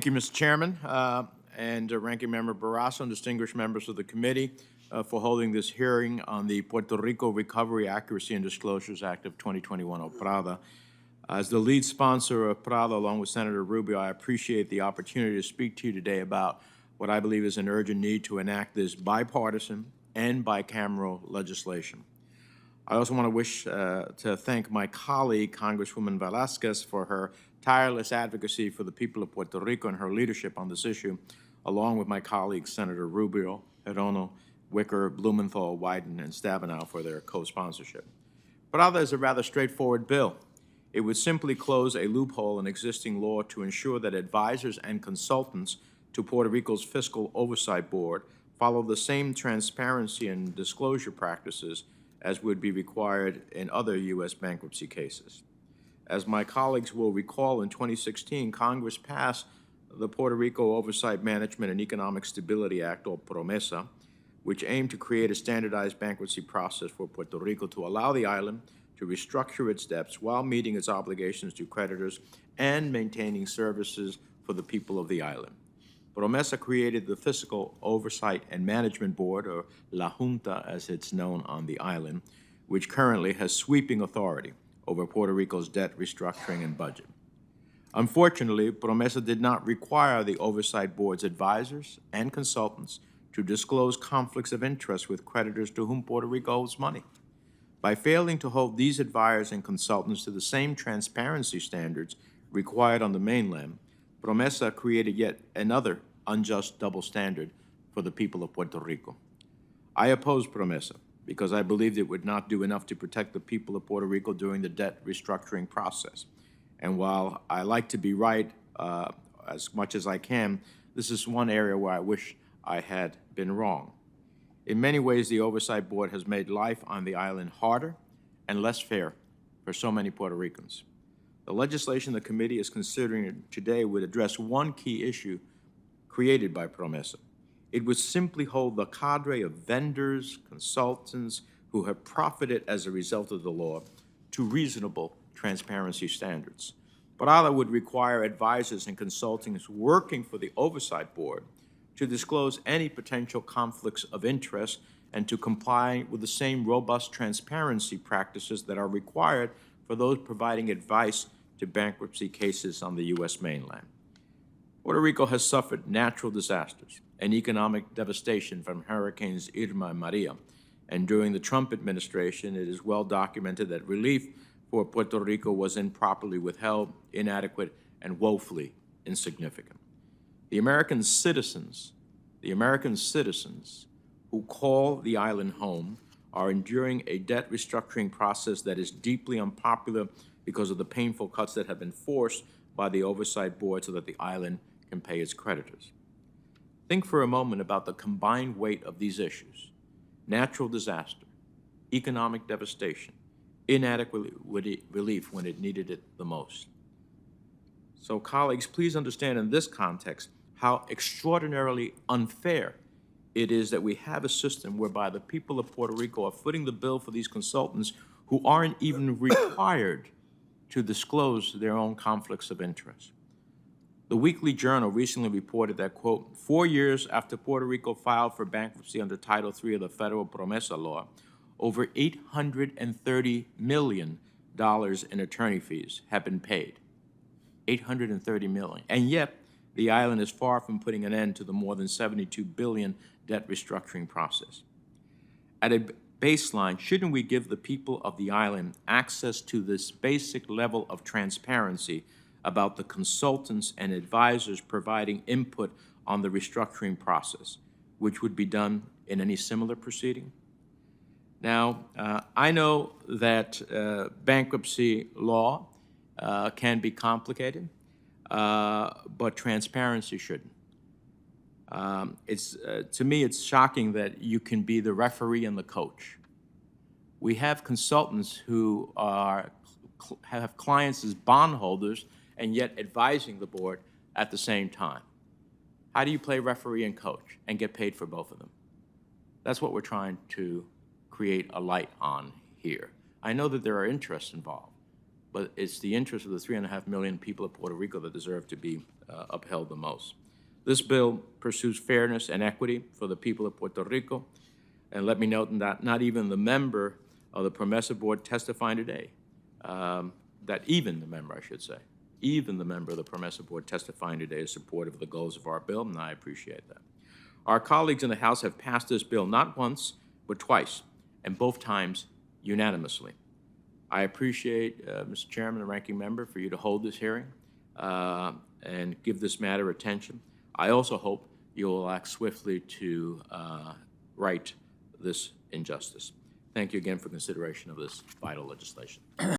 Thank you, Mr. Chairman, and Ranking Member Barrasso and distinguished members of the committee for holding this hearing on the Puerto Rico Recovery, Accuracy, and Disclosures Act of 2021, or PRADA. As the lead sponsor of PRADA, along with Senator Rubio, I appreciate the opportunity to speak to you today about what I believe is an urgent need to enact this bipartisan and bicameral legislation. I also want to thank my colleague, Congresswoman Velasquez, for her tireless advocacy for the people of Puerto Rico and her leadership on this issue, along with my colleagues, Senator Rubio, Hirono, Wicker, Blumenthal, Wyden, and Stabenow for their co-sponsorship. PRADA is a rather straightforward bill. It would simply close a loophole in existing law to ensure that advisors and consultants to Puerto Rico's Fiscal Oversight Board follow the same transparency and disclosure practices as would be required in other U.S. bankruptcy cases. As my colleagues will recall, in 2016, Congress passed the Puerto Rico Oversight Management and Economic Stability Act, or PROMESA, which aimed to create a standardized bankruptcy process for Puerto Rico to allow the island to restructure its debts while meeting its obligations to creditors and maintaining services for the people of the island. PROMESA created the Fiscal Oversight and Management Board, or La Junta as it's known on the island, which currently has sweeping authority over Puerto Rico's debt restructuring and budget. Unfortunately, PROMESA did not require the Oversight Board's advisors and consultants to disclose conflicts of interest with creditors to whom Puerto Rico owes money. By failing to hold these advisors and consultants to the same transparency standards required on the mainland, PROMESA created yet another unjust double standard for the people of Puerto Rico. I oppose PROMESA because I believed it would not do enough to protect the people of Puerto Rico during the debt restructuring process. And while I like to be right as much as I can, this is one area where I wish I had been wrong. In many ways, the Oversight Board has made life on the island harder and less fair for so many Puerto Ricans. The legislation the committee is considering today would address one key issue created by PROMESA. It would simply hold the cadre of vendors, consultants who have profited as a result of the law to reasonable transparency standards. PRADA would require advisors and consultants working for the Oversight Board to disclose any potential conflicts of interest and to comply with the same robust transparency practices that are required for those providing advice to bankruptcy cases on the U.S. mainland. Puerto Rico has suffered natural disasters and economic devastation from Hurricanes Irma and Maria, and during the Trump administration, it is well documented that relief for Puerto Rico was improperly withheld, inadequate, and woefully insignificant. The American citizens who call the island home are enduring a debt restructuring process that is deeply unpopular because of the painful cuts that have been forced by the Oversight Board so that the island can pay its creditors. Think for a moment about the combined weight of these issues: natural disaster, economic devastation, inadequate relief when it needed it the most. So, colleagues, please understand in this context how extraordinarily unfair it is that we have a system whereby the people of Puerto Rico are footing the bill for these consultants who aren't even required to disclose their own conflicts of interest. The Weekly Journal recently reported that, quote, 4 years after Puerto Rico filed for bankruptcy under Title III of the federal PROMESA law, over $830 million in attorney fees have been paid. $830 million. And yet, the island is far from putting an end to the more than $72 billion debt restructuring process. At a baseline, shouldn't we give the people of the island access to this basic level of transparency about the consultants and advisors providing input on the restructuring process, which would be done in any similar proceeding? Now, I know that bankruptcy law can be complicated, but transparency shouldn't. To me, it's shocking that you can be the referee and the coach. We have consultants who have clients as bondholders and yet advising the board at the same time. How do you play referee and coach and get paid for both of them? That's what we're trying to create a light on here. I know that there are interests involved, but it's the interest of the 3.5 million people of Puerto Rico that deserve to be upheld the most. This bill pursues fairness and equity for the people of Puerto Rico. And let me note that not even the member of the Permissive Board testifying today, even the member of the Permissive Board testifying today is supportive of the goals of our bill, and I appreciate that. Our colleagues in the House have passed this bill not once, but twice, and both times unanimously. I appreciate, Mr. Chairman, the ranking member, for you to hold this hearing and give this matter attention. I also hope you will act swiftly to right this injustice. Thank you again for consideration of this vital legislation.